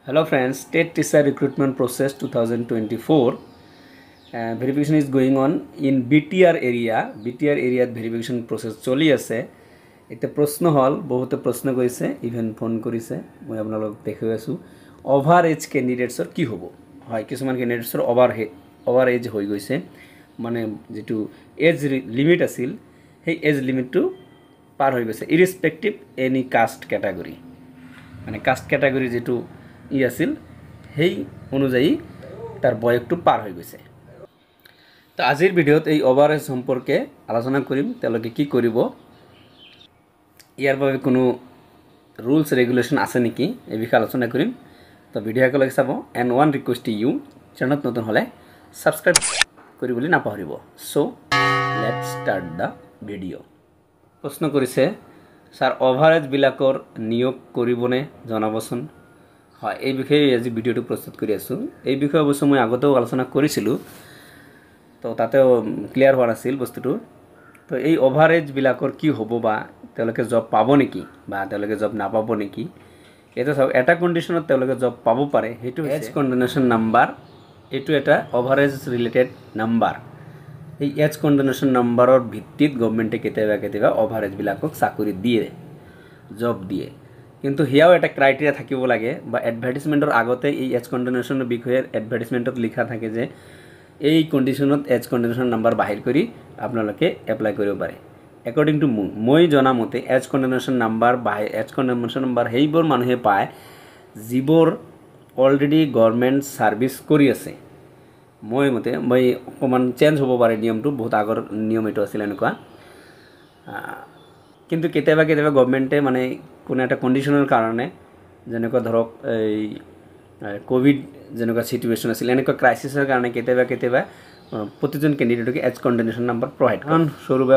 Hello friends, State Teacher Recruitment Process 2024 verification is going on in BTR area. BTR area verification process চলি আছে। এটা প্রশ্ন হল বহুত প্রশ্ন কইছে ইভেন ফোন করিছে মই আপোনালোক দেখাই আছো ওভার এজ ক্যান্ডিডেটসৰ কি হ'ব হয় কিছুমান ক্যান্ডিডেটসৰ ওভার এজ হৈ গৈছে মানে যেটো এজ লিমিট আছিল সেই এজ লিমিটটো পার হৈ গৈছে ইৰেসপেক্টিভ এনি কাস্ট ক্যাটাগরি মানে কাস্ট ক্যাটাগরি যেটো আছিল সেই অনুযায়ী তার বয়সটো পার হৈ গৈছে তো আজিৰ ভিডিওত এই ওভাৰএজ সম্পৰ্কে আলোচনা কৰিম তেওঁলোকে কি কৰিব ইয়াৰ বাবে কোনো ৰুলস ৰেগুলেশন আছে নেকি এই বিষয়ে আলোচনা কৰিম তো ভিডিও একেলগে চাব and one request to you চ্যানেলত নতুন হলে সাবস্ক্ৰাইব কৰিবলৈ নাপাহৰিব so let's start da video প্ৰশ্ন কৰিছে স্যাৰ ওভাৰএজ বিলাকৰ নিয়োগ কৰিবনে জনাবচোন হয় এই বিষয়ে আজি ভিডিওটো প্ৰস্তুত কৰি আছো এই বিষয়ে অবশ্য মই আগতেও আলোচনা কৰিছিলো তো তাতেও ক্লিয়াৰ হোৱা নাছিল বস্তুটো তো এই ওভাৰএজ বিলাকৰ কি হ'ব বা তেওঁলোকে জব পাব নেকি বা তেওঁলোকে জব নাপাব নেকি এটা সব এটা কন্ডিশনত তেওঁলোকে জব পাব পাৰে হেতু এজ কন্ডিশন নাম্বাৰ এটো এটা ওভাৰএজ ৰিলেটেড নাম্বাৰ এই এজ কন্ডিশন নাম্বাৰৰ ভিত্তিত গভৰ্ণমেণ্টে কেতিয়াবা ওভাৰএজ বিলাকক চাকৰি দিয়ে জব দিয়ে কিন্তু হিয়াও এটা ক্ৰাইটেৰিয়া থাকিব লাগে বা এডভাৰটাইজমেন্টৰ আগতে এই এজ কন্ডিশনৰ বিষয়ে এডভাৰটাইজমেন্টত লিখা থাকে যে এই কন্ডিশনত এজ কন্ডিশন নাম্বাৰ বাহিৰ কৰি আপোনালোকে এপ্লাই কৰিব পাৰে অ্যাকৰ্ডিং টু মই জনা মতে এজ কন্ডিশন নাম্বাৰ সেইবোৰ মানুহে পায় যিবোৰ অলৰেডি গভৰ্ণমেণ্ট সাৰ্ভিস কৰি আছে মই মতে মই অকমান চেঞ্জ হ'ব পাৰে নিয়মটো বহুত আগৰ নিয়ম এটো আছিল এনেকুৱা কিন্তু কেতিয়াবা গভৰ্ণমেণ্টে মানে কোন এটা কন্ডিশনৰ কাৰণে যেনেকুৱা ধৰক এই কোভিড যেনেকুৱা সিচুৱেশন আছিল এনেকুৱা ক্ৰাইসিসৰ কাৰণে কেতিয়াবা প্ৰতিজন ক্যান্ডিডেটকে এজ কন্ডিশন নাম্বাৰ প্ৰভাইড কাৰণ স্বৰূপে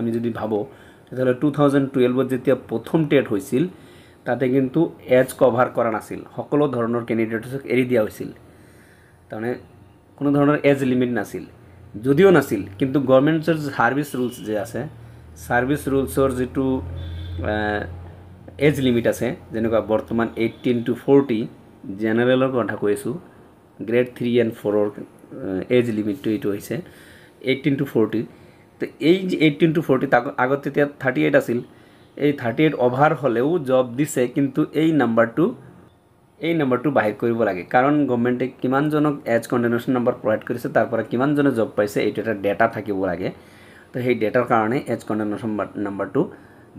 আমি যদি ভাবো তাহলে 2012 যেতিয়া প্ৰথম টেট হৈছিল তাতে কিন্তু এজ কভাৰ কৰা নাছিল সকলো ধৰণৰ ক্যান্ডিডেটক এৰি দিয়া হৈছিল তাৰমানে কোনো ধৰণৰ এজ লিমিট নাছিল যদিও নাছিল কিন্তু গভৰ্ণমেণ্টৰ সাৰ্ভিস ৰুলস যে আছে সাৰ্ভিস ৰুলসৰ যেটো এজ লিমিট আছে যেনেকুৱা বৰ্তমান 18 to 40 জেনাৰেলৰ কথা কৈছো গ্ৰেড 3 and 4 এজ লিমিট তো এটো হৈছে 18 to 40 তো এই যে 18 to 40 তাক আগত তেতিয়া 38 আছিল এই 38 ওভার হলেও জব দিছে কিন্তু এই নাম্বাৰটো বাহিৰ কৰিব লাগে কাৰণ গভৰ্ণমেণ্টে কিমান জনক এজ কন্ডিশন নাম্বাৰ প্ৰভাইড কৰিছে তাৰ পৰা কিমান জনে জব পাইছে এইটো এটা ডেটা থাকিব লাগে তো সেই ডেটাৰ কাৰণে এজ কন্ডিশন নাম্বাৰটো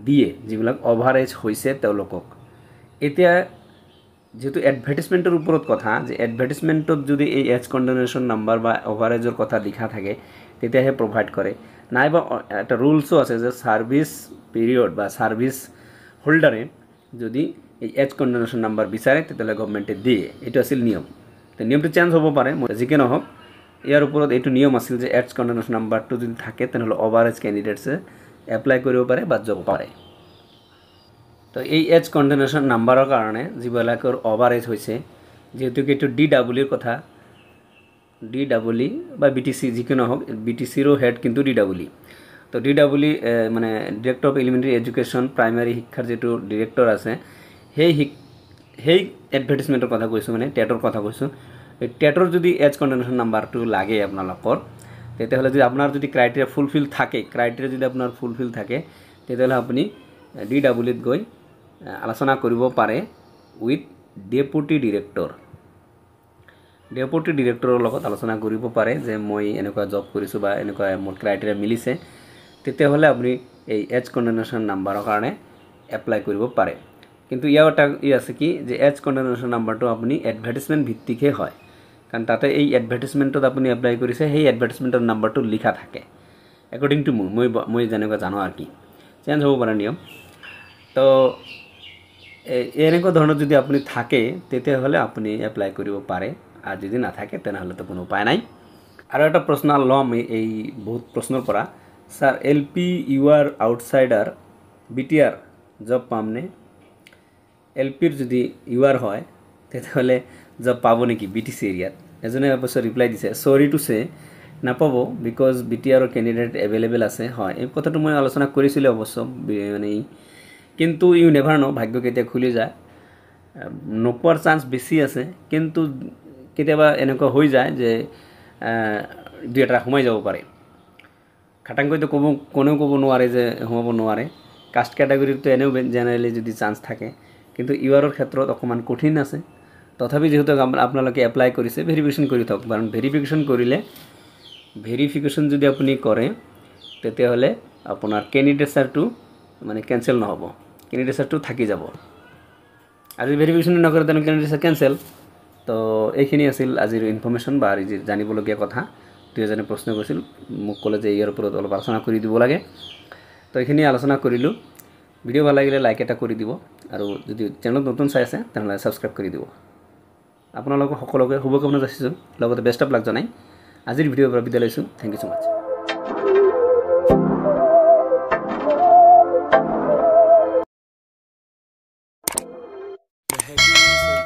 দিয়ে যিবিলাক ওভাৰএজ হৈছে তেওঁলোকক এতিয়া যেহেতু এডভাৰ্টাইজমেন্টেৰ উপৰত কথা যে এডভাৰ্টাইজমেন্টত যদি এই এজ কন্ডিশন নাম্বাৰ বা ওভাৰএজৰ কথা লিখা থাকে তেতিয়াহে প্রোভাইড করে নাইবা একটা রুলসও আছে যে সার্ভিস পিরিয়ড বা সার্ভিস হোল্ডারে যদি এই এজ কন্ডিশন নাম্বার বিচাৰে তেতিয়ালে গভৰ্ণমেণ্টে দিয়ে এটো আছিল নিয়ম তো নিয়মটো চেঞ্জ হ'ব পাৰে যিকে নহওক ইয়াৰ ওপৰত এটো নিয়ম আছিল যে এজ কন্ডিশন নাম্বাৰটো যদি থাকে তেনেহলে ওভাৰএজ ক্যান্ডিডেটসে এপ্লাই কৰিব পাৰে বা জব পাৰে তো এই এজ কন্ডিশন নাম্বাৰৰ কাৰণে যিবিলাকৰ ওভাৰএজ হৈছে যেহেতু এটো ডিডব্লিউৰ কথা ডিডব্লিউ বা বিটিসি যিকোনো হোক বিটিসিৰো হেড কিন্তু ডিডব্লিউ তো ডিডব্লিউ মানে director of elementary education primary শিক্ষাৰ যেটো ডিৰেক্টৰ আছে সেই এডভাৰটাইজমেন্টৰ কথা কৈছো মানে টেটৰ কথা কৈছো এই টেটৰ যদি এজ কন্ডিশন নাম্বাৰটো লাগে আপোনালোকৰ তেতিয়াহলে যদি আপোনাৰ যদি ক্ৰাইটেৰিয়া ফুলফিল থাকে ক্ৰাইটেৰিয়া যদি আপোনাৰ ফুলফিল থাকে তেতিয়াহলে আপুনি ডিডব্লিউত গৈ আলোচনা কৰিব পাৰে উইথ ডেপুটি ডিৰেক্টৰৰ লগত আলোচনা কৰিব পাৰে যে মই এনেকুৱা জব কৰিছো বা এনেকুৱা মোৰ ক্ৰাইটেৰিয়া মিলিছে তেতিয়াহলে আপুনি এই এজ কন্ডিশন নাম্বাৰৰ কাৰণে এপ্লাই কৰিব পাৰে কিন্তু ইয়াটা আছে কি যে এজ কন্ডিশন নাম্বাৰটো আপুনি এডভাৰটাইজমেন্ট ভিত্তিকহে হয় কাৰণ তাতে এই এডভাৰটাইজমেন্টত আপুনি এপ্লাই কৰিছে সেই এডভাৰটাইজমেন্টৰ নাম্বাৰটো লিখা থাকে অ্যাকৰ্ডিং টু মই যেনেকুৱা জানো আৰ কি চেঞ্জ হ'ব পাৰে নিয়ম তো এনেকুৱা ধৰণৰ যদি আপুনি থাকে তেতিয়াহলে আপুনি এপ্লাই কৰিব পাৰে আৰ যদি না থাকে তেনেহলে তো কোনো উপায় নাই আৰু এটা প্ৰশ্ন লম এই বহুত প্ৰশ্নৰ পৰা স্যাৰ এলপি ইউআৰ আউটসাইডাৰ বিটিআৰ জব পামনে এলপিৰ যদি ইউআৰ হয় তেতিয়াহলে জব পাব নেকি বিটিসি এৰিয়াত এজনে অবশ্য ৰিপ্লাই দিছে সৰি টু সে নাপাব বিকজ বিটিআৰৰ ক্যান্ডিডেট अवेलेबल আছে হয় এই কথাটো মই আলোচনা কৰিছিল অবশ্য মানে কিন্তু ইউ নেভাৰ নো ভাগ্য কেতিয়া খুলি যায় নোপোৱাৰ চান্স বেছি আছে কিন্তু কেতিয়াবা এনেকুৱা হৈ যায় যে দুই এটা সোমাই যাব পাৰে খাটাংকৈতো কোনেও ক'ব নোৱাৰে যে সোমাব নোৱাৰে কাষ্ট কেটাগৰীটো এনেও জেনেৰেলি যদি চান্স থাকে কিন্তু ইউআৰৰ ক্ষেত্ৰত অকণমান কঠিন আছে তথাপি যেহেতু আপোনালোকে এপ্লাই কৰিছে ভেৰিফিকেশ্যন কৰি থাকক কাৰণ ভেৰিফিকেশ্যন কৰিলে ভেৰিফিকেশ্যন যদি আপুনি কৰে তেতিয়াহ'লে আপোনাৰ কেণ্ডিডেটছাৰটো মানে কেঞ্চেল নহ'ব কেণ্ডিডেটছাৰটো থাকি যাব আজি ভেৰিফিকেশ্যন নকৰে তেনেহ'লে কেণ্ডিডেটছাৰ কেঞ্চেল তো এইখিনি আছিল আজিৰ ইনফৰমেশ্যন বা আজি জানিবলগীয়া কথা দুই এজনে প্ৰশ্ন কৰিছিল মোক ক'লে যে ইয়াৰ ওপৰত অলপ আলোচনা কৰি দিব লাগে তো এইখিনি আলোচনা কৰিলোঁ ভিডিঅ' ভাল লাগিলে লাইক এটা কৰি দিব আৰু যদি চেনেলত নতুন চাই আছে তেনেহ'লে ছাবস্ক্ৰাইব কৰি দিব আপোনালোকক সকলোকে শুভকামনা যাচিছোঁ লগতে বেষ্ট অফ লাক জনাই আজিৰ ভিডিঅ'ৰ পৰা বিদায় লৈছোঁ থেংক ইউ ছ' মাছ